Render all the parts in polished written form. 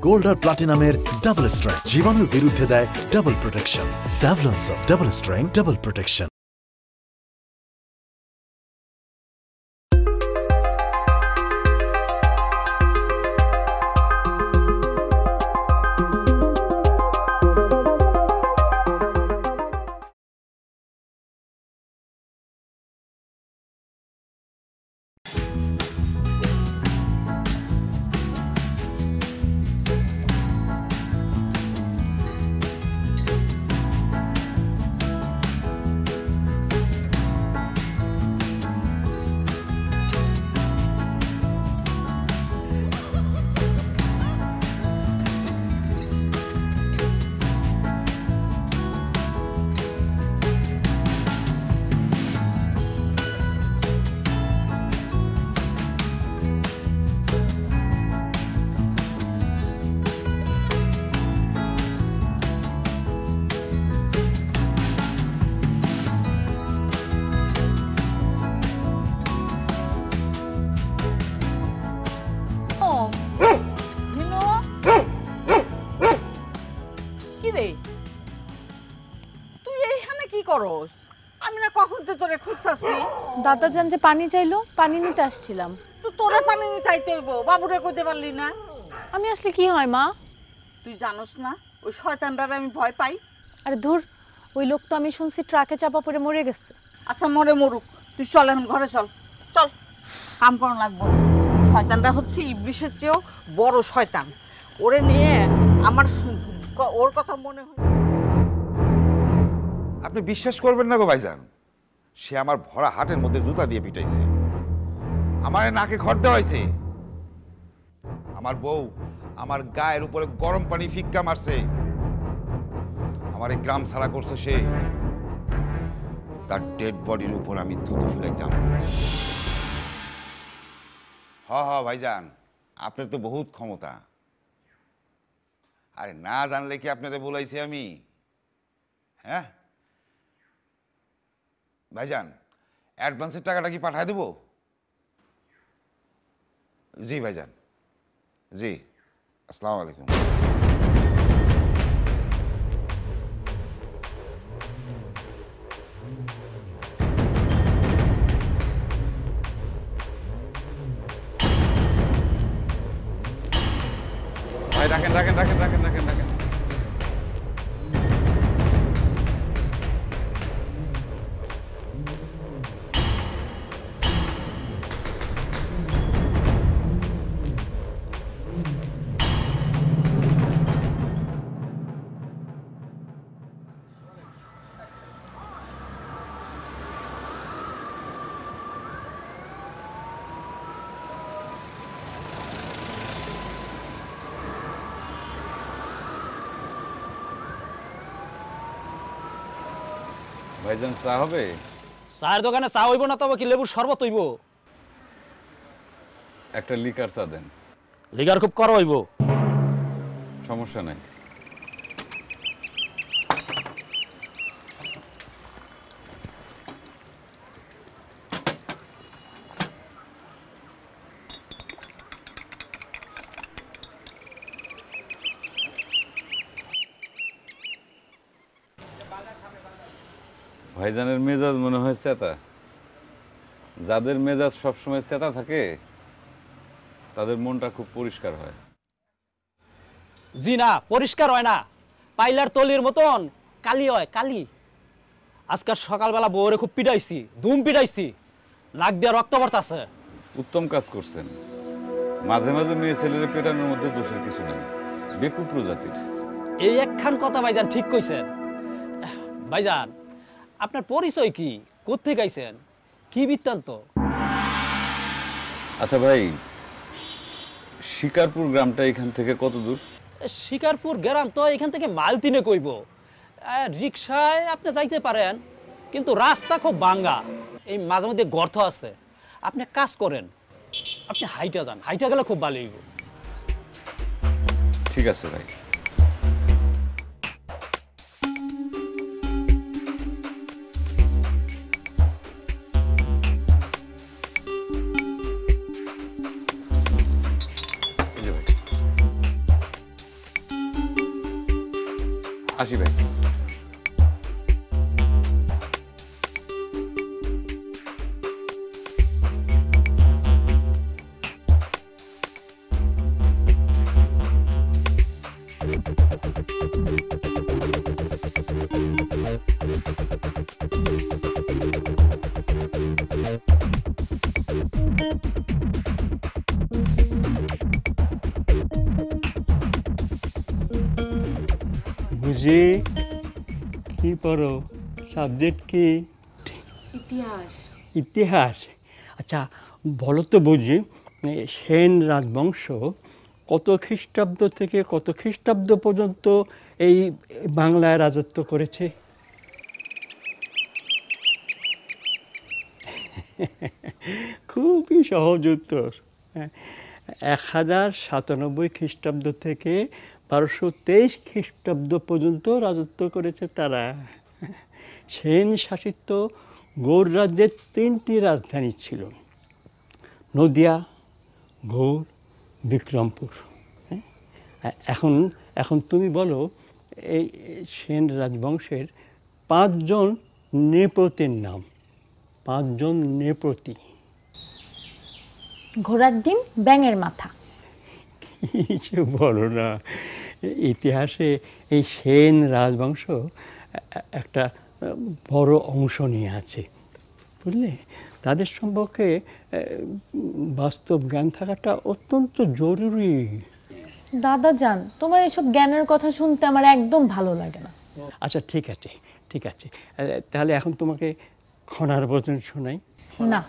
Gold আর প্লাটিনামের double strength জীবাণুর বিরুদ্ধে দেয় double protection. Savlon soap double strength double protection. দাদা জান যে পানি চাইলো, পানি নিতে আসছিলাম। তো তোরে পানি নিতে আইতে হইব, বাবুরে কইতে পারলি না? আমি আসলে কি হয় মা? তুই জানোস না ওই শয়তানটারে আমি ভয় পাই? আরে ধুর, ওই লোক তো আমি শুনছি ট্রাকে চাপা পড়ে মরে গেছে। আচ্ছা মরে মরুক, তুই চল এখন ঘরে চল। চল, কাম করা লাগবো। শয়তানটা হচ্ছে ইবলিশের চেয়েও বড় শয়তান। ওরে নিয়ে আমার ওর কথা মনে হয়। আপনি বিশ্বাস করবেন না গো ভাইজান, সে আমার ভরা হাটের মধ্যে জুতা দিয়ে পিটাইছে, আমার নাকে খড় দেওয়াইছে, আমার বউ আমার গায়ের উপরে গরম পানি ফিক্কা মারছে, আমার এই গ্রাম ছাড়া করছে সে। তার ডেড বডির উপর আমি থুতু ফেলাইতাম। হ ভাইজান, আপনার তো বহুত ক্ষমতা। আরে না জানলে কি আপনারে বলাইছি আমি? হ্যাঁ ভাইজান, অ্যাডভান্সের টাকাটা কি পাঠায় দেব? জি ভাইজান, জি, আসসালামু আলাইকুম। ভাই রাখেন রাখেন রাখেন রাখেন রাখেন রাখেন। ভাইজান চা হবে? চায়ের দোকানে চা হইব না, তবে কি লেবুর শরবত হইব? একটা লিকার চা দেন। লিকার খুব কর হইব। সমস্যা নাই। ভাইজানের মেজাজ মনে হয় চেতা। যাদের মেজাজ সবসময় চেতা থাকে তাদের মনটা খুব পরিষ্কার হয়। জি না, পরিষ্কার হয় না, পাইলার তলির মতন কালি হয়, কালি। আজকাল সকালবেলা বউরে খুব পিটাইছি, ধুম পিটাইছি, নাক দিয়ে রক্ত পড়তাছে। উত্তম কাজ করছেন। মাঝে মাঝে মেয়ে ছেলের পেটানোর মধ্যে দোষের কিছু নাই, বেকুব প্রজাতির। এই একখান কথা ভাইজান ঠিক কইছেন। ভাইজান, আপনার পরিচয় কি? কোত্থেকে আইছেন? কি বৃত্তান্ত? আচ্ছা ভাই, শিকারপুর গ্রামটা এখান থেকে কত দূর? শিকারপুর গ্রাম তো এখান থেকে মাইল 3 কইব। রিক্সায় আপনি যাইতে পারেন, কিন্তু রাস্তা খুব ভাঙ্গা, এই মাঝে মধ্যে গর্ত আছে। আপনি কাজ করেন, আপনি হাইটা যান, হাইটা গেলে খুব ভালো হইব। ঠিক আছে ভাই। আসি ভাই। বুঝি কি পড়ো? সাবজেক্ট কি? ইতিহাস। আচ্ছা বলো তো বুঝি, সেন রাজবংশ কত খ্রিস্টাব্দ থেকে কত খ্রিস্টাব্দ পর্যন্ত এই বাংলায় রাজত্ব করেছে? খুবই সহজ উত্তর। 1097 খ্রিস্টাব্দ থেকে 1223 খ্রিস্টাব্দ পর্যন্ত রাজত্ব করেছে তারা। সেন শাসিত গৌড় রাজ্যের 3টি রাজধানী ছিল, নদিয়া, গৌড়, বিক্রমপুর। এখন তুমি বলো, এই সেন রাজবংশের 5 জন নৃপতির নাম। 5 জন নৃপতি। ঘোড়ার ডিম, ব্যাঙের মাথা। কিছু বলো না, ইতিহাসে এই সেন রাজবংশ একটা বড় অংশ নিয়ে আছে, বুঝলে? তাদের সম্পর্কে বাস্তব জ্ঞান থাকাটা অত্যন্ত জরুরি। দাদা যান, তোমার এসব জ্ঞানের কথা শুনতে আমার একদম ভালো লাগে না। আচ্ছা ঠিক আছে, ঠিক আছে, তাহলে এখন তোমাকে খনার বচন শোনাই। না,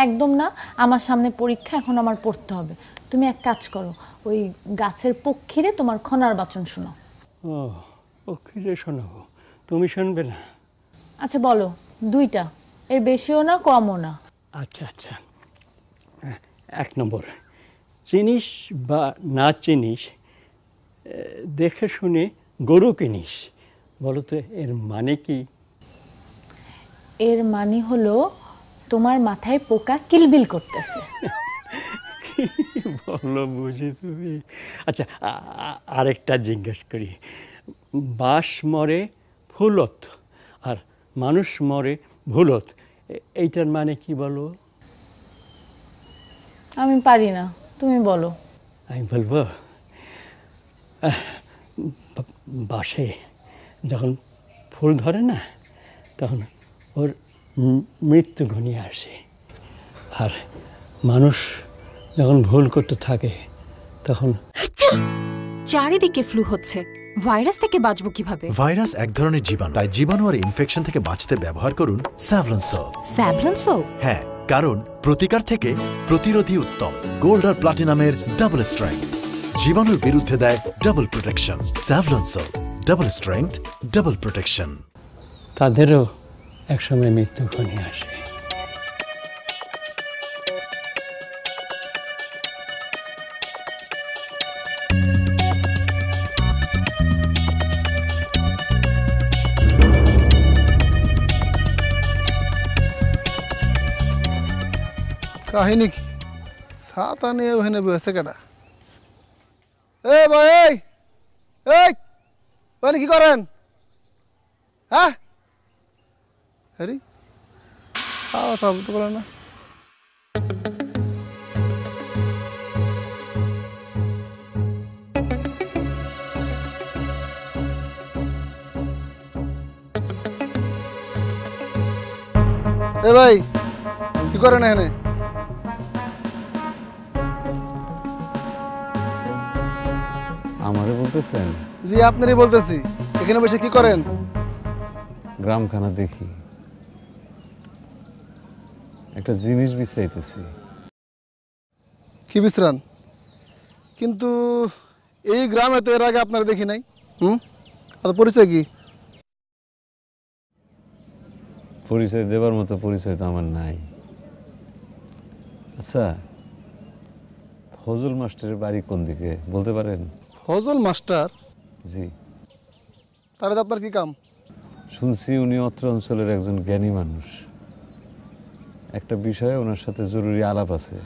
একদম না। আমার সামনে পরীক্ষা, এখন আমার পড়তে হবে। তুমি এক কাজ করো, ওই গাছের পক্ষীরে তোমার খনার বাচন শোনাও। ও, পক্ষীরে শোনাবো, তুমি শুনবে না? আচ্ছা বলো, 2টা, এর বেশিও না কমও না। আচ্ছা আচ্ছা, 1 নম্বর, চিনিস বা না চিনিস, দেখে শুনে গরু কিনিস। বলো তো এর মানে কি? এর মানে হলো তোমার মাথায় পোকা কিলবিল করতেছে। বলো বুঝি তুমি। আচ্ছা আরেকটা জিজ্ঞেস করি, বাঁশ মরে ফুলত আর মানুষ মরে ভুলত, এইটার মানে কি বলো? আমি পারি না, তুমি বলো। আমি বলবো, বাঁশে যখন ফুল ধরে না, তখন ওর মৃত্যু ঘনিয়ে আসে, আর মানুষ যখন ভুল করতে থাকে তখন। চারিদিকে ফ্লু হচ্ছে, ভাইরাস থেকে বাঁচবো কিভাবে? ভাইরাস এক ধরনের জীবাণু, তাই জীবাণু আর ইনফেকশন থেকে বাঁচতে ব্যবহার করুন স্যাভলন সোপ। Savlon soap? হ্যাঁ, কারণ প্রতিকার থেকে প্রতিরোধী উত্তম। গোল্ড আর প্লাটিনামের ডাবল স্ট্রেংথ জীবাণুর বিরুদ্ধে দেয় double protection. Savlon soap, double strength, double protection. তাদেরও একসময় মৃত্যু ঘনিয়ে আসে। কাহিনী কি? ছাতা নিয়ে ওখানে বসে কেটা? এ ভাই, এই ওখানে কি করেন? হ্যাঁ, আরে খাওয়া খাওয়া তো করেন না। এ ভাই, কি করেন এখানে? আমারে বলতেছেন? জি আপনারই বলতেছি। এখানে বসে কি করেন? গ্রামখানা দেখি, একটা জিনিস বিশ্রাইতেছি। কি বিশ্রান? কিন্তু এই গ্রামে তো এর আগে আপনারা দেখি নাই। আপনার পরিচয় কি? পরিচয় দেবার মতো পরিচয় তো আমার নাই। আচ্ছা, ফজল মাস্টারের বাড়ি কোন দিকে বলতে পারেন? ফজল মাস্টার? জি। তাহলে আপনার কি কাম? শুনছি উনি অত্র অঞ্চলের একজন জ্ঞানী মানুষ। একটা বিষয়ে ওনার সাথে জরুরি আলাপ আছে,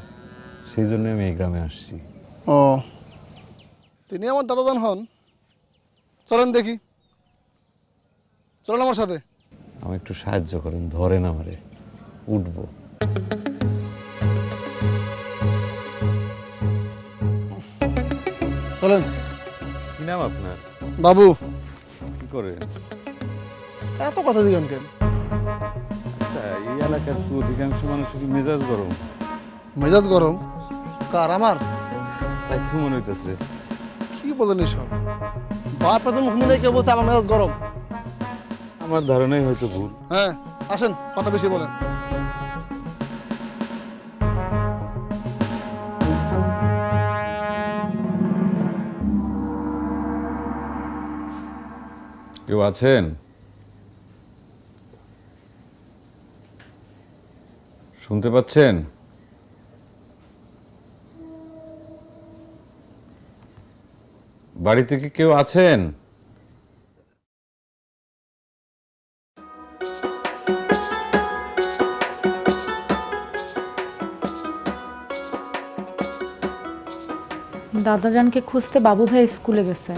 সেই জন্য আমি এই গ্রামে আসছি। ও, তিনি আমার দাদাজান হন। চলেন দেখি। চলুন আমার সাথে। আমি একটু সাহায্য করেন, ধরেন আমারে, উঠবো। চলেন। কি নাম আপনার? বাবু। কি করে? এত কথা দিলেন কেন? আচ্ছা, এই এলাকার তো অধিকাংশ মানুষের মেজাজ গরম। মেজাজ গরম? কার? আমার? তাই তো মনে হইতেছে। কি বলেন এসব? বাপ প্রথম শুনলে কেউ বলছে আমার মেজাজ গরম। আমার ধারণাই হয়তো ভুল। হ্যাঁ, আসেন, কথা বেশি বলেন। কেউ আছেন? শুনতে পাচ্ছেন? বাড়িতে কি কেউ আছেন? দাদাজানকে খুঁজতে বাবু ভাই স্কুলে গেছে,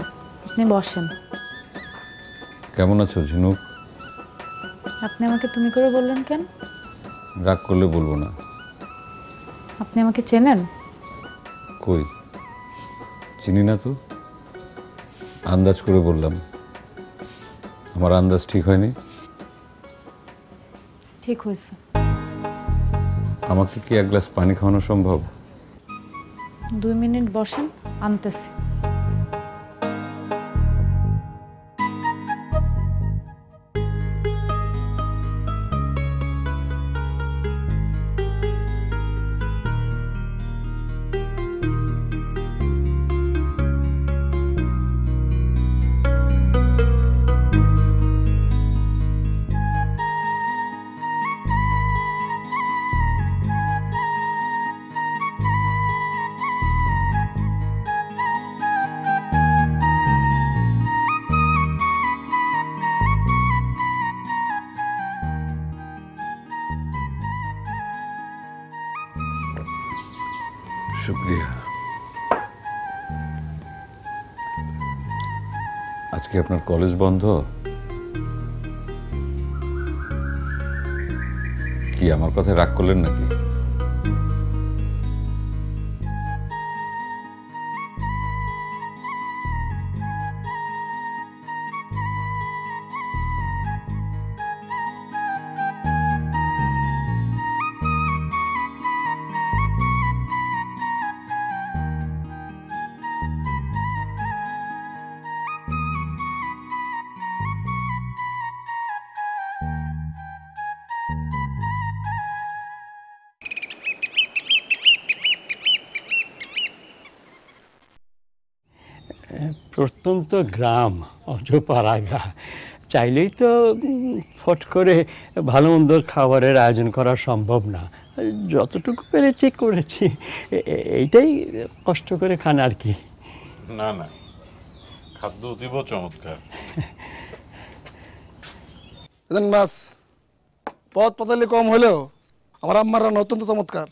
আপনি বসেন। কেমন আছো ঝিনুক? আপনি আমাকে তুমি করে বললেন কেন? রাগ করলে বলবো না। আপনি আমাকে চেনেন? কই, চিনি না তো। আন্দাজ করে বললাম। আমার আন্দাজ ঠিক হয়নি? ঠিক হয়েছে। আমাকে কি এক গ্লাস পানি খাওয়ানো সম্ভব? 2 মিনিট বসেন, আনতেছি। শুক্রিয়া। আজকে আপনার কলেজ বন্ধ? কি আমার কথায় রাগ করলেন নাকি? প্রত্যন্ত গ্রাম, অজপাড়াগা, চাইলেই তো ফট করে ভালো মন্দ খাবারের আয়োজন করা সম্ভব না। যতটুকু পেরেছি করেছি, এইটাই কষ্ট করে খান আর কি। না না, খাদ্য অতীব চমৎকার। মাছ পথ পাতালি কম হলেও আমার আম্মার রান্না অত্যন্ত চমৎকার।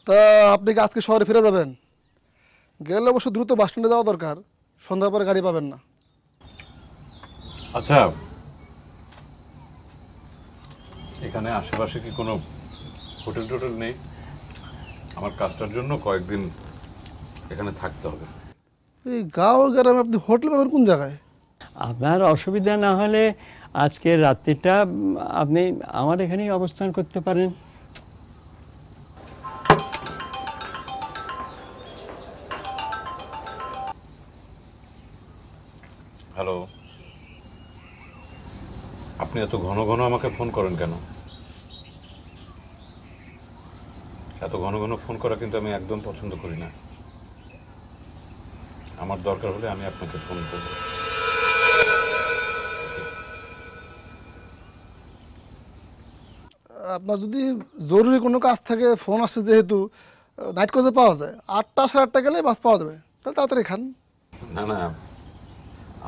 তা আপনি কি আজকে শহরে ফিরে যাবেন? গেলে অবশ্য দ্রুত বাস স্ট্যান্ডে যাওয়া দরকার, সন্ধ্যার পরে গাড়ি পাবেন না। আচ্ছা, এখানে আশেপাশে কি কোনো হোটেল টোটেল নেই? আমার কাজটার জন্য কয়েকদিন এখানে থাকতে হবে। এই গাঁও গ্রামে আপনি হোটেল পাবেন কোন জায়গায়? আপনার অসুবিধা না হলে আজকে রাত্রিটা আপনি আমার এখানেই অবস্থান করতে পারেন। হ্যালো, আপনি এত ঘন ঘন আমাকে ফোন করেন কেন? এত ঘন ঘন ফোন করা কিন্তু আমি একদম পছন্দ করি না। আমার দরকার হলে আমি আপনাকে ফোন করব। আপনার যদি জরুরি কোনো কাজ থাকে, ফোন আসছে যেহেতু, নাইট কোচে পাওয়া যায়, 8টা 8:30 গেলে বাস পাওয়া যাবে, তাহলে তাড়াতাড়ি খান। না না,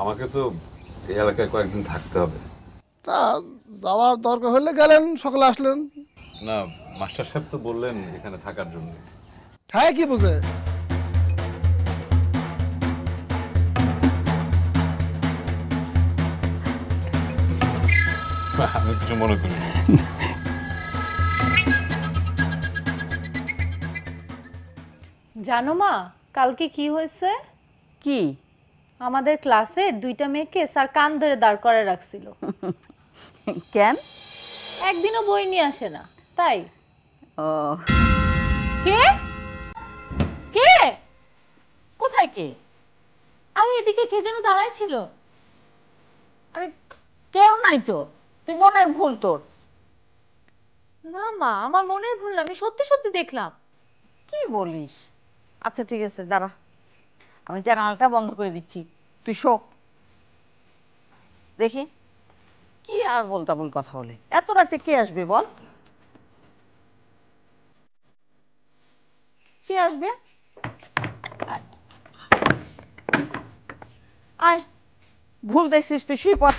আমাকে তো এই এলাকায় কয়েকদিন থাকতে হবে। তা যাওয়ার দরকার হলে গেলেন, সকালে আসলেন। না, মাস্টার সাহেব তো বললেন এখানে থাকার জন্য। হ্যাঁ, কি বুঝে? আমি কিছু মনে করি না। জানো মা কালকে কি হয়েছে? কি? আমাদের ক্লাসের 2টা মেয়েকে স্যার কান ধরে দাঁড় করে রাখছিল। কেন? একদিনও বই নিয়ে আসে না তাই। ও কে কে কোথায় কে? আরে এদিকে কে যেন দাঁড়ায় ছিল। আরে কেউ নাই তো, তুই মনের ভুল তোর। না মা আমার মনের ভুল না, আমি সত্যি সত্যি দেখলাম। কি বলিস? আচ্ছা ঠিক আছে দাঁড়া, আমি জানালাটা বন্ধ করে দিচ্ছি, তুই শো দেখি। কি আর বলতা বল কথা বলে, এত রাতে কে আসবে বল? কে আসবে? আয়, ভুল দেখছিস তুই, শুয়ে পড়।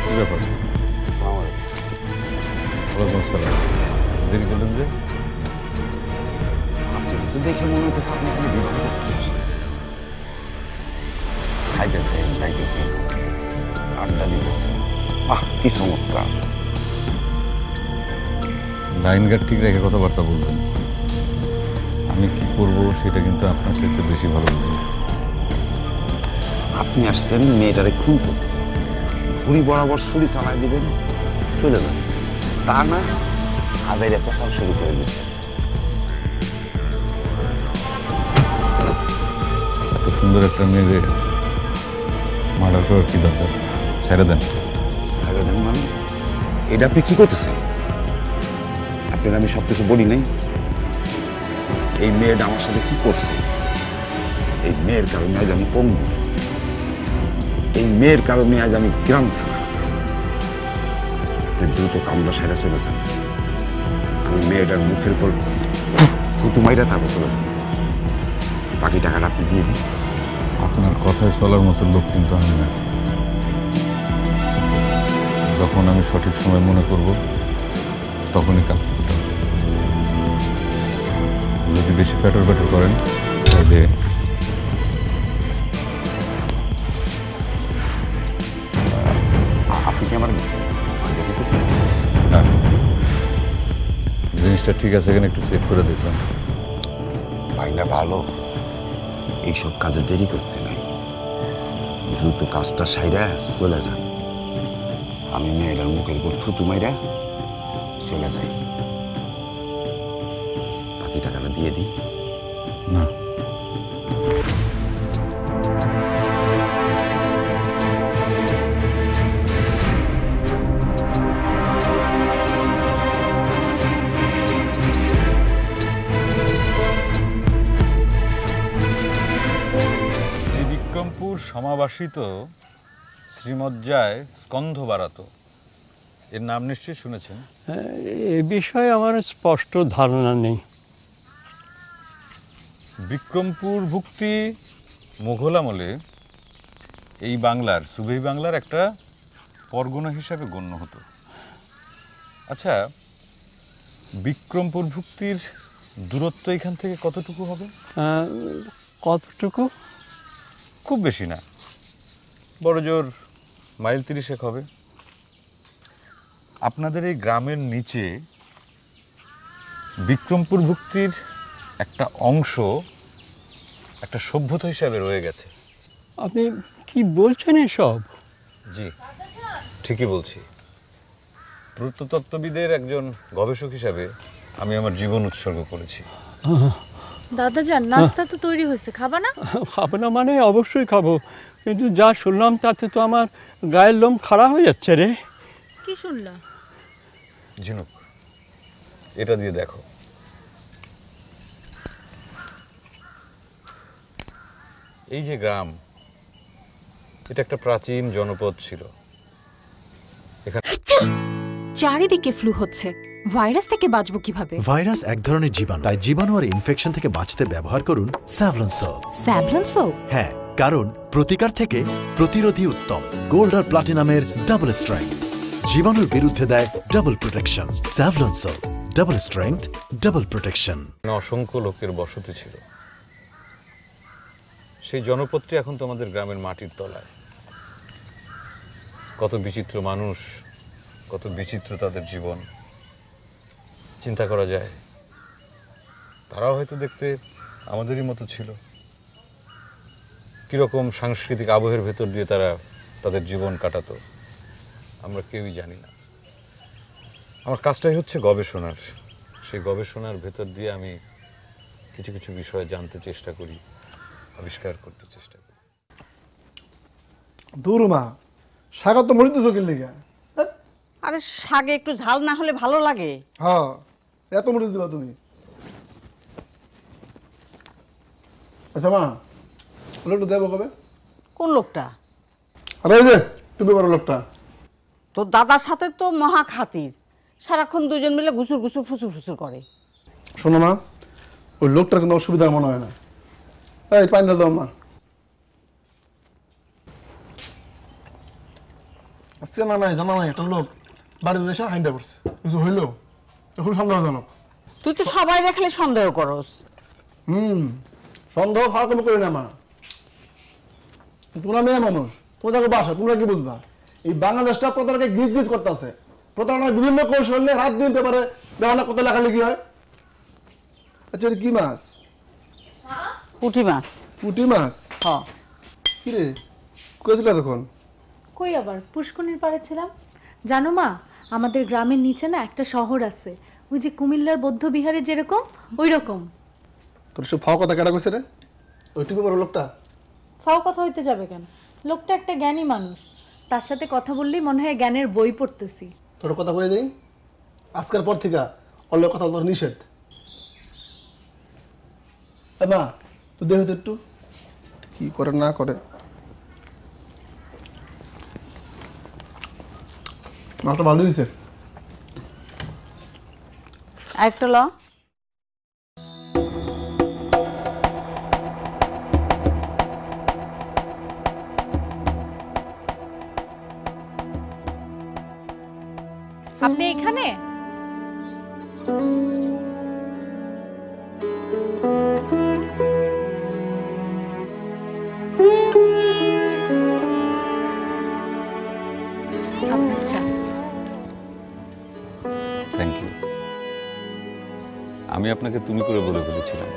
কি ব্যাপার? ওয়ালাইকুম আসসালাম। দেরি করলেন যে? আপনাকে তো দেখে মনে হচ্ছে আপনি এখানে বিবাহ করতে আসছেন। খাইতেছেন যাইতেছেন, আড্ডা দিতেছেন, বাহ কি চমৎকার। লাইন গার্ড ঠিক রেখে কথাবার্তা বলবেন। আমি কি করব সেটা কিন্তু আপনার সাথে বেশি ভালো বুঝি। আপনি আসছেন মেয়েটারে খুন করতে, ঘুড়ি বরাবর ছুরি চালাই দিবেন, চলে যান। তা না আদায় প্রচার শুরু করে দিচ্ছে। এত সুন্দর একটা মেয়েকে মার্ডার করার কি দরকার? ছেড়ে দেন। ছেড়ে দেন মানে? এটা আপনি কি করতেছেন? আপনার আমি সব কিছু বলি নাই। এই মেয়েটা আমার সাথে কি করছে, এই মেয়ের কারণে আজ আমি পঙ্গু, এই মেয়ের কারণে আজ আমি গ্রাম ছাড়া। দ্রুত কামড়া সেরা চলে যান। আমি মেয়েটার মুখের উপর থুতু মাইরা থাকবো, চলে যান। বাকি টাকাটা আপনি দিয়ে দিন। আপনার কথায় চলার মতো লোক কিন্তু আমি না। যখন আমি সঠিক সময় মনে করব তখনই কাজ করতে হবে। যদি বেশি প্যাটর প্যাটর করেন তাহলে আপনি কি আমার দেখতেছেন? না, জিনিসটা ঠিক আছে কিনা একটু চেক করে দেখলাম। ভাইনা ভালো, এইসব কাজে দেরি করতে নাই, দ্রুত কাজটা সাইরা চলে যান। আমি মেয়েটার মুখের উপর থুতু মাইরা চলে যাই, বাকি টাকাটা দিয়ে দিই। না, বিক্রমপুর সমাবাসিত শ্রীমজ্জায় স্কন্ধ বারাত, এর নাম নিশ্চয়ই শুনেছেন। এ বিষয়ে আমার স্পষ্ট ধারণা নেই। বিক্রমপুর ভুক্তি মুঘল আমলে এই বাংলার, সুবেই বাংলার একটা পরগনা হিসাবে গণ্য হতো। আচ্ছা, বিক্রমপুর ভুক্তির দূরত্ব এখান থেকে কতটুকু হবে? কতটুকু? খুব বেশি না, বড় জোর মাইল 30 হবে। আপনাদের এই গ্রামের নিচে বিক্রমপুর ভুক্তির একটা অংশ একটা সভ্যতা হিসাবে রয়ে গেছে। আপনি কি বলছেন এসব? জি, ঠিকই বলছি। প্রত্নতত্ত্ববিদের একজন গবেষক হিসাবে আমি আমার জীবন উৎসর্গ করেছি। দাদাজান নাস্তা তো তৈরি হয়েছে, খাবা না? খাবো না মানে অবশ্যই খাবো, কিন্তু যা শুনলাম তাতে তো আমার গায়ের লোম খাড়া হয়ে যাচ্ছে রে। কি শুনলা? ঝিনুক, এটা দিয়ে দেখো। এই যে গ্রাম, এটা একটা প্রাচীন জনপদ ছিল। এখানে চারিদিকে ফ্লু হচ্ছে, ভাইরাস থেকে বাঁচবো কিভাবে? ভাইরাস এক ধরনের জীবাণু, তাই জীবাণু আর ইনফেকশন থেকে বাঁচতে ব্যবহার করুন স্যাভলন সোপ। Savlon soap? হ্যাঁ, কারণ প্রতিকার থেকে প্রতিরোধী উত্তম। গোল্ড আর প্লাটিনামের ডাবল স্ট্রেংথ জীবাণুর বিরুদ্ধে দেয় double protection. Savlon soap, double strength, double protection. অসংখ্য লোকের বসতি ছিল, সেই জনপদটি এখন তোমাদের গ্রামের মাটির তলায়। কত বিচিত্র মানুষ, কত বিচিত্র তাদের জীবন। চিন্তা করা যায় তারাও হয়তো দেখতে আমাদেরই মতো ছিল। কিরকম সাংস্কৃতিক আবহের ভেতর দিয়ে তারা তাদের জীবন কাটাতো আমরা কেউই জানি না। আমার কাজটাই হচ্ছে গবেষণার। সেই গবেষণার ভেতর দিয়ে আমি কিছু কিছু বিষয় জানতে চেষ্টা করি, আবিষ্কার করতে চেষ্টা করি। দুরুমা স্বাগত মরিতে চোখের লিগা। আরে শাকে একটু ঝাল না হলে ভালো লাগে? হ্যাঁ, এত মরিচ দিবা তুমি? আচ্ছা মা, লোকটা দেবো কবে? কোন লোকটা? আরে ওই যে টুপি বড় লোকটা। তোর দাদার সাথে তো মহা খাতির, সারাক্ষণ দুজন মিলে ঘুসুর ঘুসুর ফুসুর ফুসুর করে। শোনো মা, ওই লোকটার কিন্তু অসুবিধার মনে হয় না। এই পাইনা দাও মা। আজকে না নাই জানা নাই একটা লোক বাড়িতে এসে হাইন্দা করছে, কিছু হইলো এখন সন্দেহজনক। তুই তো সবাই দেখলে সন্দেহ করস। সন্দেহ খাওয়া কোনো করি না মা। তোমরা মেয়ে মানুষ, তোমাদের বাসা, তোমরা কি বুঝবা? এই বাংলাদেশটা প্রতারণাকে গিজ গিজ করতেছে। প্রতারণার বিভিন্ন কৌশল নিয়ে রাত দিন পেপারে দেওয়া কত লেখালেখি হয়। আচ্ছা এটা কি মাছ? পুঁটি মাছ। পুঁটি মাছ? হ্যাঁ। কি রে কইছিল তখন? কই আবার পুষ্করণীর পাড়ে ছিলাম। জানো মা, আমাদের গ্রামের নিচে না একটা শহর আছে, ওই যে কুমিল্লার বৌদ্ধ বিহারে যেরকম ওই রকম। তোর সব ফাও কথা কেডা কইছে রে? ওই টুপি বড় লোকটা? ফাও কথা হইতে যাবে কেন? লোকটা একটা জ্ঞানী মানুষ, তার সাথে কথা বললেই মনে হয় জ্ঞানের বই পড়তেছি। তোর কথা কয়ে দেই, আজকের পর থেকে অল্প কথা তোর নিষেধ। মা তুই দেখো তো একটু কি করে না করে। মাছটা ভালো হয়েছে। আরেকটা ল। আপনি এখানে? Thank you. আমি আপনাকে তুমি করে বলে ফেলেছিলাম,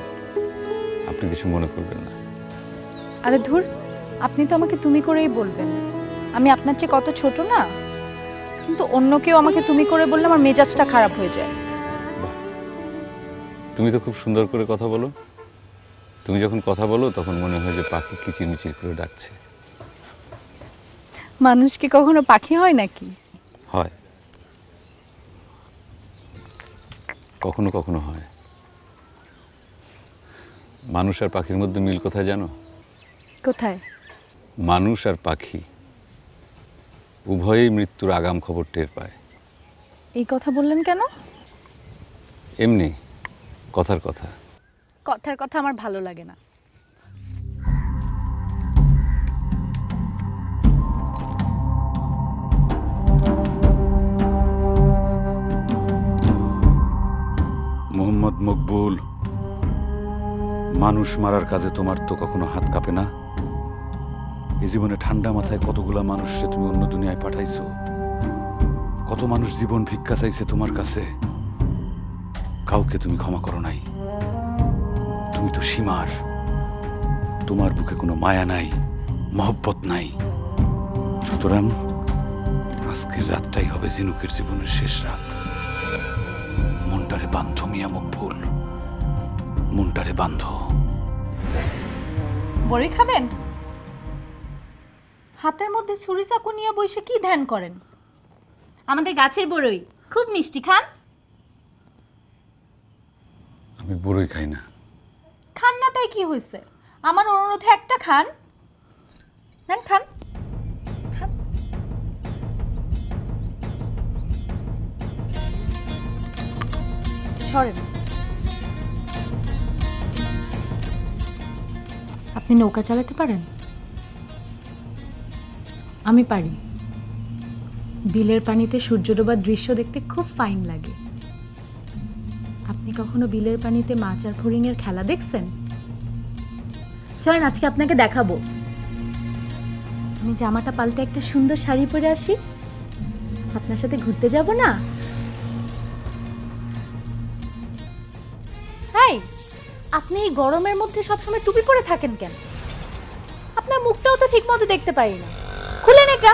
আপনি কিছু মনে করবেন না। আরে ধুর, আপনি তো আমাকে তুমি করেই বলবেন। আমি আপনার চেয়ে কত ছোট না, কিন্তু অন্য কেউ আমাকে তুমি করে বললে আমার মেজাজটা খারাপ হয়ে যায়। তুমি তো খুব সুন্দর করে কথা বলো। তুমি যখন কথা বলো তখন মনে হয় যে পাখি কিচিরমিচির করে ডাকছে। মানুষ কি কখনো পাখি হয় নাকি? হয়, কখনো কখনো হয়। মানুষ আর পাখির মধ্যে মিল কোথায় জানো? কোথায়? মানুষ আর পাখি উভয়েই মৃত্যুর আগাম খবর টের পায়। এই কথা বললেন কেন? এমনি কথার কথা। কথার কথা আমার ভালো লাগে না। মোহাম্মদ মকবুল, মানুষ মারার কাজে তোমার তো কখনো হাত কাঁপে না? এই জীবনে ঠান্ডা মাথায় কতগুলা মানুষকে তুমি অন্য দুনিয়ায় পাঠাইছো, কত মানুষ জীবন ভিক্ষা চাইছে তোমার কাছে, কাউকে তুমি ক্ষমা করো নাই। তুমি তো সীমার, তোমার বুকে কোনো মায়া নাই, মহব্বত নাই। সুতরাং আজকের রাতটাই হবে ঝিনুকের জীবনের শেষ রাত। মনটারে বান্ধ মিয়া মকবুল, মনটারে বান্ধ। বড়ি খাবেন? হাতের মধ্যে ছুরি চাকু নিয়ে বসে কি ধ্যান করেন? আমাদের গাছের বড়ই খুব মিষ্টি, খান। আমি বড়ই খাই না। খান না তাই কি হয়েছে? আমার অনুরোধে একটা খান। নেন, খান। সরেন। আপনি নৌকা চালাতে পারেন? আমি পারি। বিলের পানিতে সূর্য ডোবার দৃশ্য দেখতে খুব ফাইন লাগে। আপনি কখনো বিলের পানিতে মাছ আর ফড়িংয়ের খেলা দেখছেন? চলেন আজকে আপনাকে দেখাবো। আমি জামাটা পাল্টে একটা সুন্দর শাড়ি পরে আসি, আপনার সাথে ঘুরতে যাব না? হাই, আপনি এই গরমের মধ্যে সবসময় টুপি পরে থাকেন কেন? আপনার মুখটাও তো ঠিক মতো দেখতে পারি না। খুলেন এটা।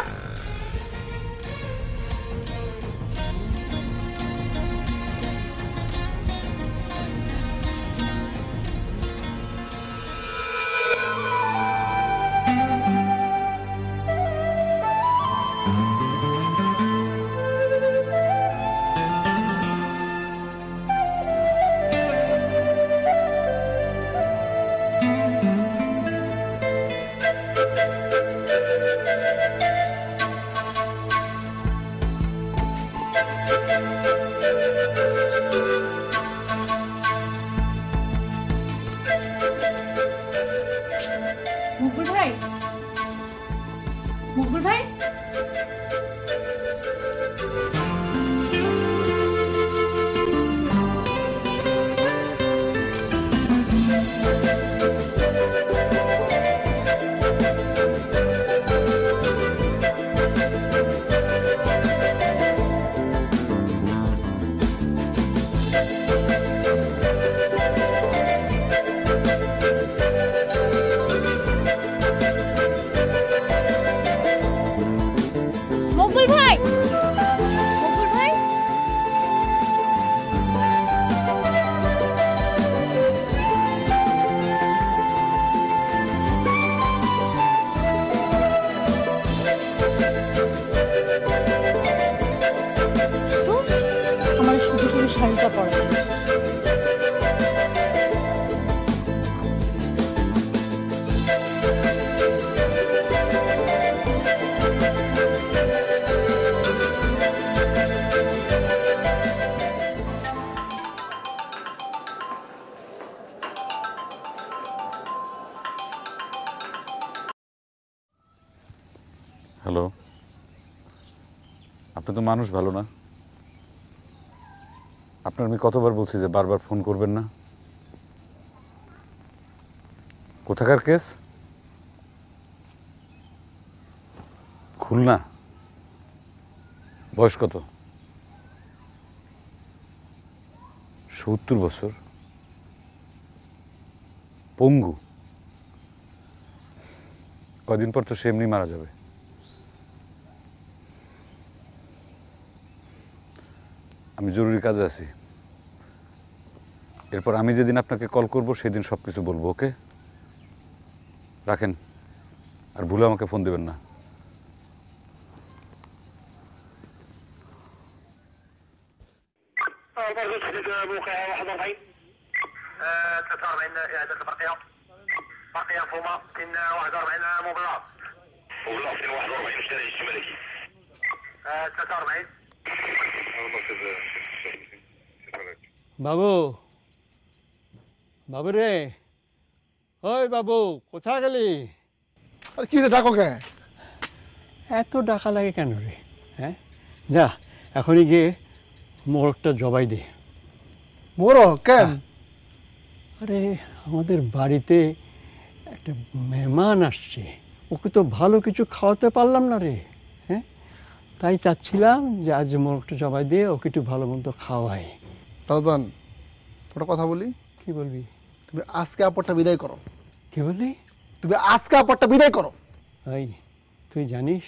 মকবুল ভাই, মকবুল ভাই, মকবুল ভাই, মকবুল ভাই। তো আমার শুধু শুধু শাড়িটা পরা। হ্যালো, আপনি তো মানুষ ভালো না। আপনার আমি কতবার বলছি যে বারবার ফোন করবেন না। কোথাকার কেস? খুলনা। বয়স কত? 70 বছর। পঙ্গু। কদিন পর তো সে এমনি মারা যাবে। আমি জরুরি কাজে আছি। এরপর আমি যেদিন আপনাকে কল করব সেদিন সব কিছু বলবো। ওকে, রাখেন। আর ভুলে আমাকে ফোন দেবেন না। বাবু, বাবু রে, ওই বাবু, কোথায় গেলি? আর কি ডাকো কে? এত ডাকা লাগে কেন রে? হ্যাঁ, যা এখনই গিয়ে মোরগটা জবাই দে। মোরগ কেন? আরে আমাদের বাড়িতে একটা মেহমান আসছে, ওকে তো ভালো কিছু খাওয়াতে পারলাম না রে। হ্যাঁ, তাই চাচ্ছিলাম যে আজ মোরগটা জবাই দিয়ে ওকে একটু ভালো মন্দ খাওয়াই। দাদান, তোটা কথা বলি। কি বলবি? তুমি আজকে আপরটা বিদায় করো। কি বললি? তুমি আজকে আপরটা বিদায় করো। এই, তুই জানিস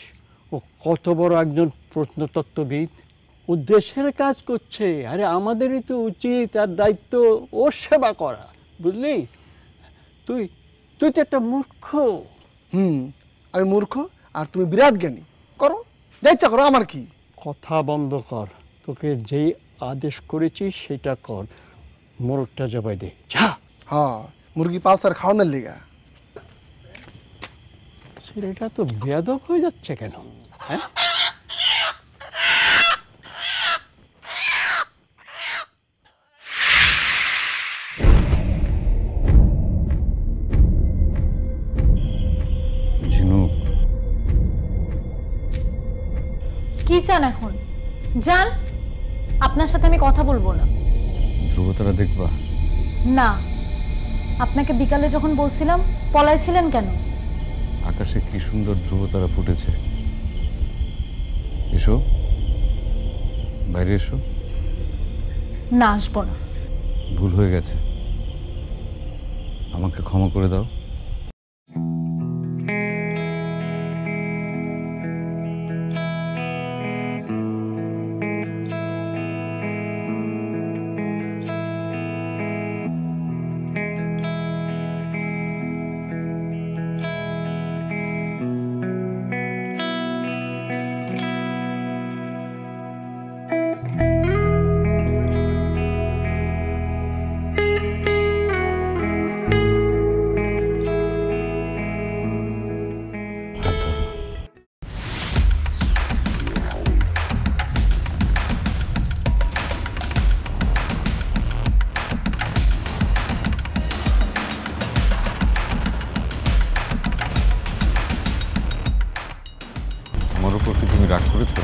ও কত বড় একজন প্রত্নতত্ত্ববিদ? ও দেশের কাজ করছে। আরে আমাদেরই তো উচিত আর দায়িত্ব ওর সেবা করা, বুঝলি? তুই তুই তো একটা মূর্খ। আমি মূর্খ আর তুমি বিরাট জ্ঞানী। করো, যা ইচ্ছা করো, আমার কি? কথা বন্ধ কর। তোকে যেই আদেশ করেছি সেটা কর। মোরগটা জবাই দে, যা। হ্যাঁ, মুরগি পালসার খাওয়ানোর লিগা। ছেলেটা তো বেয়াদব হয়ে যাচ্ছে কেন? হ্যাঁ, চান এখন? যান, আপনার সাথে আমি কথা বলবো না। ধ্রুবতারা দেখবা? না। আপনাকে বিকালে যখন বলছিলাম পলাইছিলেন কেন? আকাশে কি সুন্দর ধ্রুবতারা ফুটেছে। এসো, বাইরে এসো। না, আসবো না। ভুল হয়ে গেছে, আমাকে ক্ষমা করে দাও। আমার উপর কি তুমি রাগ করেছো?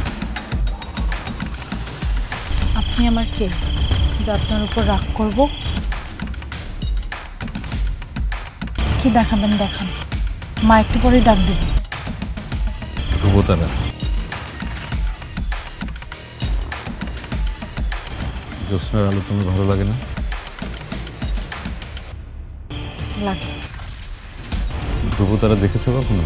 আপনি আমার কে যে আপনার উপর রাগ করব? কি দেখাবেন দেখান, মা একটু পরেই ডাক দেবে। ধ্রুবতারা, জ্যোৎস্নার আলো তুমি ভালো লাগে না? লাগে। ধ্রুবতারা দেখেছো কখনো?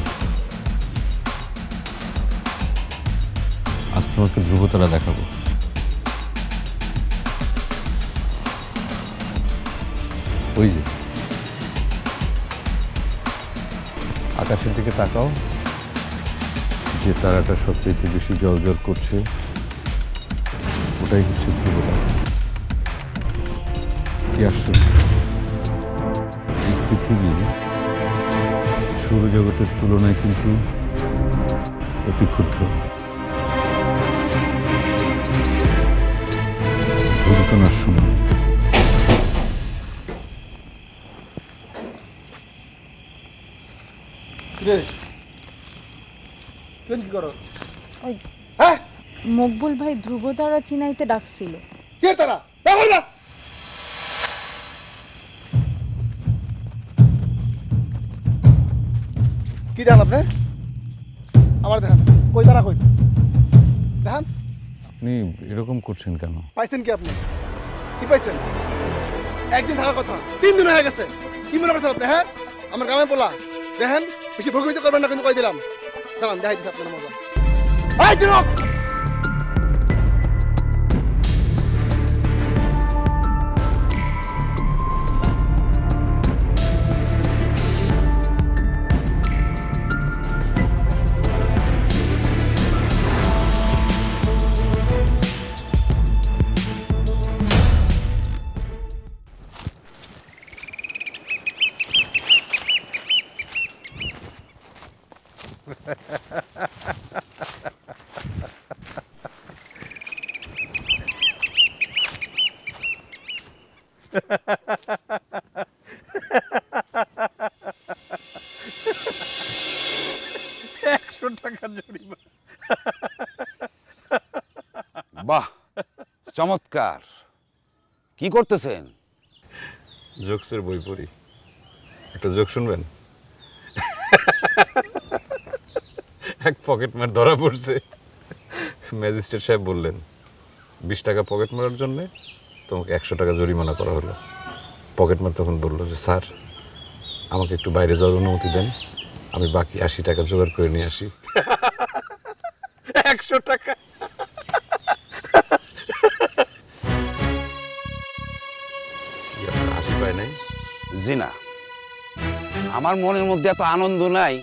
আজ তোমাকে ধ্রুবতারা দেখাবো। ওই যে আকাশের দিকে তাকাও, যে তারাটা সবচেয়ে বেশি জ্বলজ্বল করছে ওটাই হচ্ছে ধ্রুবতারা। কি আশ্চর্য, এই পৃথিবী সৌরজগতের তুলনায় কিন্তু অতি ক্ষুদ্র। ঘটনার সময় মকবুল ভাই ধ্রুবতারা চিনাইতে ডাকছিল। কি দেখান আপনি? আমার দেখান, কই তারা কই দেখান। আপনি এরকম করছেন কেন? পাইছেন কি আপনি? কি পাইছেন? একদিন থাকার কথা 3 দিন হয়ে গেছে। কি মনে করছেন আপনি? হ্যাঁ, আমার গ্রামে পোলা দেখেন, বেশি ভোগবিত করবেন না কিন্তু কই দিলাম। দাঁড়ান, দেখাই দিচ্ছে আপনার মজা। এই দিনক বাহ, চমৎকার। কি করতেছেন? জোকসের বই পড়ি। একটা জোক শুনবেন? এক পকেটমার ধরা পড়ছে। ম্যাজিস্ট্রেট সাহেব বললেন 20 টাকা পকেট মারার জন্য তোমাকে 100 টাকা জরিমানা করা হলো। পকেটমার তখন বলল যে স্যার, আমাকে একটু বাইরে যাওয়ার অনুমতি দেন, আমি বাকি 80 টাকা জোগাড় করে নিয়ে আসি। 100 টাকা। হাসি পায় নাই? জি না, আমার মনের মধ্যে এত আনন্দ নাই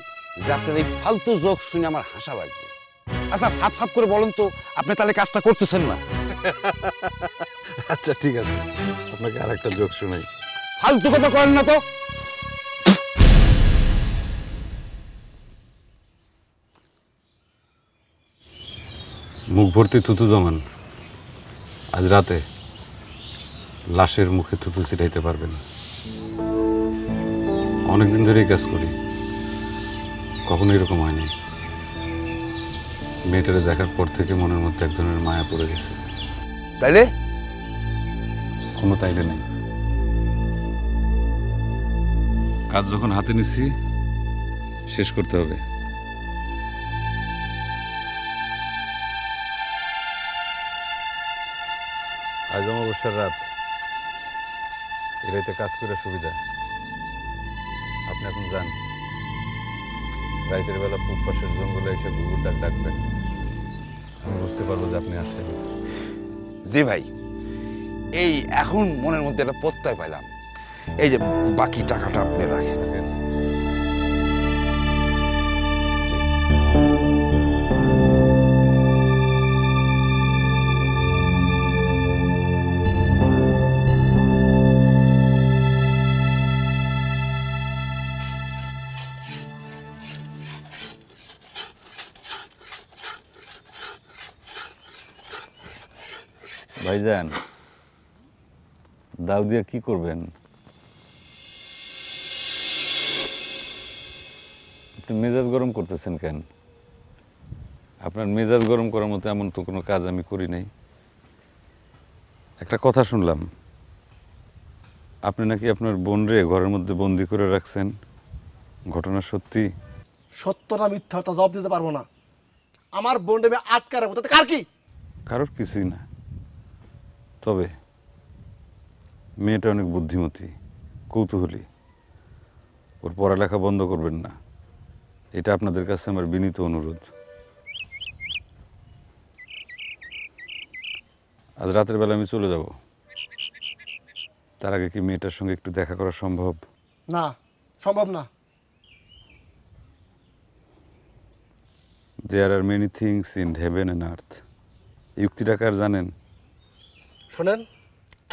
যে আপনার এই ফালতু জোক শুনে আমার হাসা লাগবে। আচ্ছা, সাপ সাপ করে বলেন তো, আপনি তাহলে কাজটা করতেছেন না? আচ্ছা ঠিক আছে, আপনাকে আরেকটা জোক শোনাই। ফালতু কথা করেন না তো। মুখ ভর্তি থুতু জমান, আজ রাতে লাশের মুখে থুতু ছিটাইতে পারবেন। অনেকদিন ধরেই কাজ করি, কখনো এরকম হয়নি। মেয়েটারে দেখার পর থেকে মনের মধ্যে এক ধরনের মায়া পড়ে গেছে। তাইলে কোনো তাইলে নেই। কাজ যখন হাতে নিছি শেষ করতে হবে। আজ অমাবস্যার রাত, এরাইতে কাজ করে সুবিধা। আপনি এখন যান, রাতের বেলা পূব পাশের জঙ্গলে এসে গুগুর ডাক ডাকবেন, আমি বুঝতে পারবো যে আপনি আসছেন। জি ভাই, এই এখন মনের মধ্যে একটা প্রত্যয় পাইলাম। এই যে বাকি টাকাটা আপনি রাখেন। ভাইজান, দাও দিয়ে কি করবেন? আপনি মেজাজ গরম করতেছেন কেন? আপনার মেজাজ গরম করার মতো এমন তো কোনো কাজ আমি করি নাই। একটা কথা শুনলাম, আপনি নাকি আপনার বোনরে ঘরের মধ্যে বন্দি করে রাখছেন। ঘটনা সত্যি? সত্য না মিথ্যা তা জবাব দিতে পারবো না। আমার বোনটা আমি আটকা রাখবো, তাতে কার কি? কারোর কিছুই না। তবে মেয়েটা অনেক বুদ্ধিমতী, কৌতূহলী। ওর পড়ালেখা বন্ধ করবেন না, এটা আপনাদের কাছে আমার বিনীত অনুরোধ। আজ রাতের বেলা আমি চলে যাব, তার আগে কি মেয়েটার সঙ্গে একটু দেখা করা সম্ভব? না, সম্ভব না। There are many things in heaven and earth. এই উক্তিটা কার জানেন? শোনেন,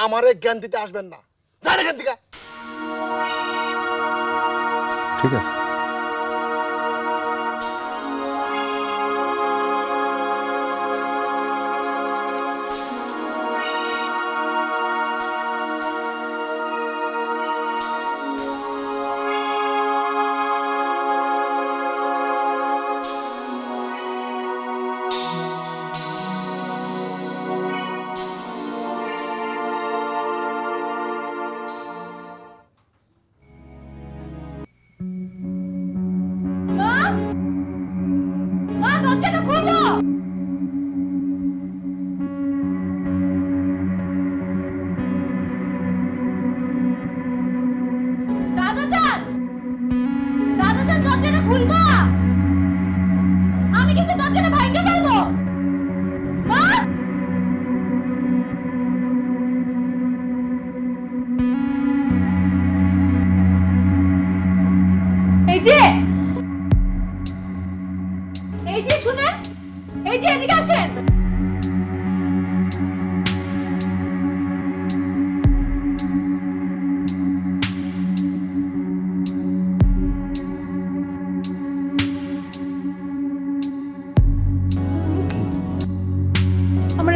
আমারে জ্ঞান দিতে আসবেন না, জানেন এখান থেকে। ঠিক আছে।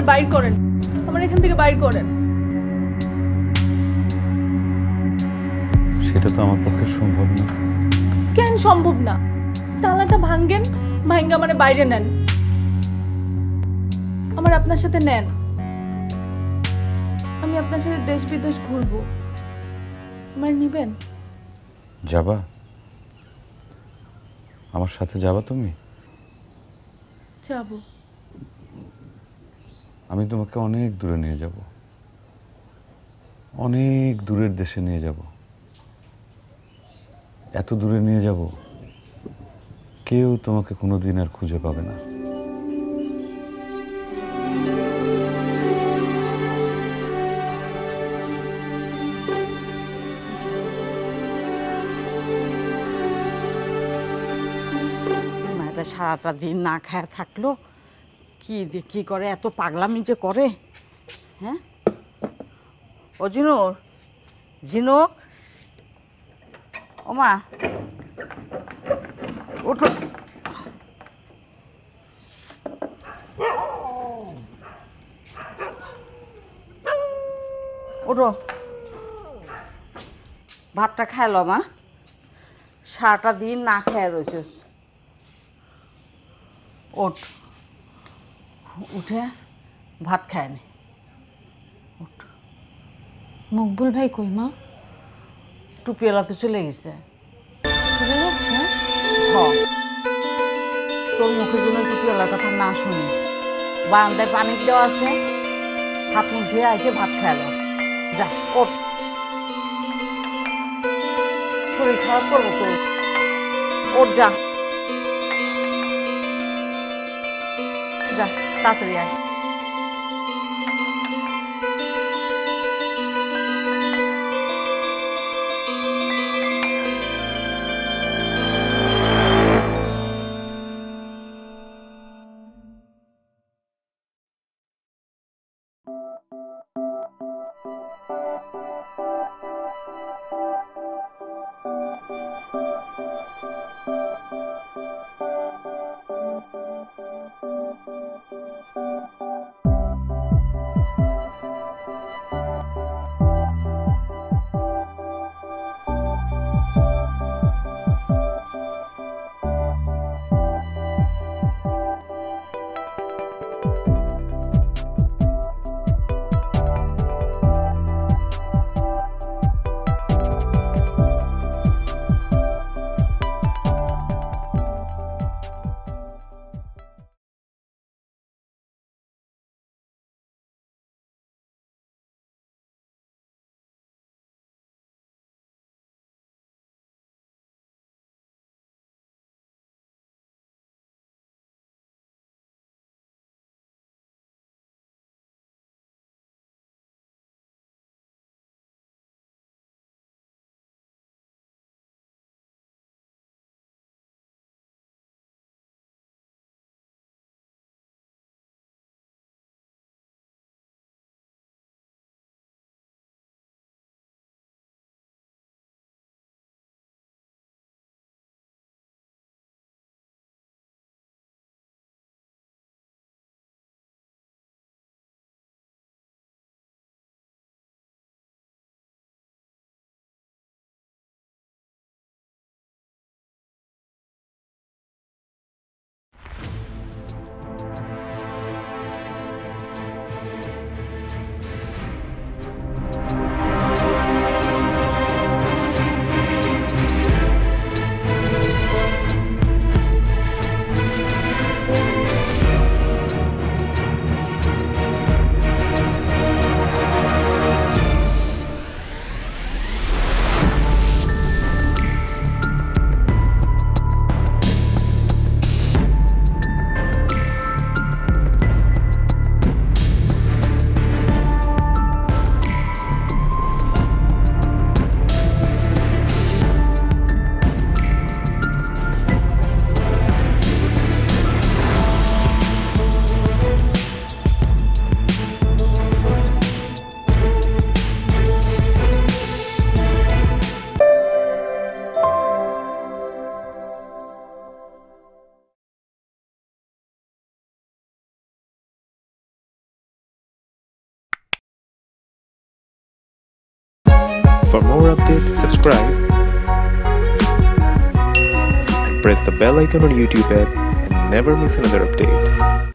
বাইর করেন, আমার এখান থেকে বাইর করেন। সেটা তো আমার পক্ষে সম্ভব না। কেন সম্ভব না? তালাটা ভাঙ্গেন, ভাঙ্গা মানে বাইরে নেন। আমার আপনার সাথে নেন, আমি আপনার সাথে দেশ বিদেশ ঘুরবো। আমার নিবেন? যাবা? আমার সাথে যাবা তুমি? যাবো। আমি তোমাকে অনেক দূরে নিয়ে যাব, অনেক দূরের দেশে নিয়ে যাব। এত দূরে নিয়ে যাব কেউ তোমাকে কোনোদিন আর খুঁজে পাবে না। মায়েরা সারাটা দিন না খায় থাকলো, কি করে, এত পাগলামি যে করে। হ্যাঁ, ও ঝিনুক, ঝিনুক, ও মা ওঠো। ওঠো, ভাতটা খাইলো মা, সারাটা দিন না খেয়ে রয়েছিস। ওঠ, উঠে ভাত খায় নি। মকবুল ভাই কই মা? টুপিওয়ালা তো চলে গেছে। চলে যাচ্ছে? তোর মুখের জন্য টুপিওয়ালার কথা না শুনি। বারান্দায় পানি দেওয়া আছে, হাত মুখ ধুয়ে এসে ভাত খাইলো। যা ওঠ, শরীর খারাপ করবো তোর। ওঠ যা, যা তাড়াতাড়ি আয়। For more updates, subscribe and press the bell icon on YouTube app and never miss another update.